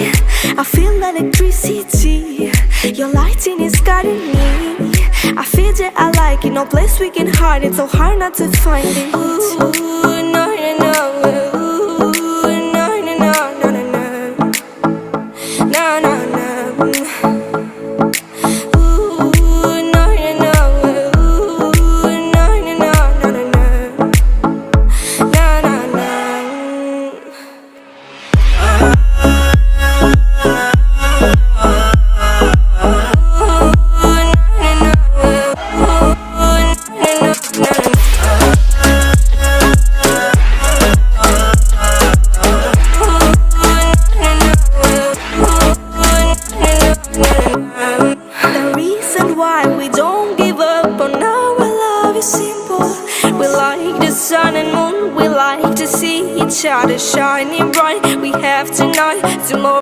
I feel electricity. Your lighting is guiding me. I feel that I like it. No place we can hide it. So hard not to find it. Ooh, no, no, no. Ooh, no, no, no, no, no, no. No, no, no. The reason why we don't give up on our love is simple. We like the sun and moon. We like to see each other shining bright. We have tonight, tomorrow.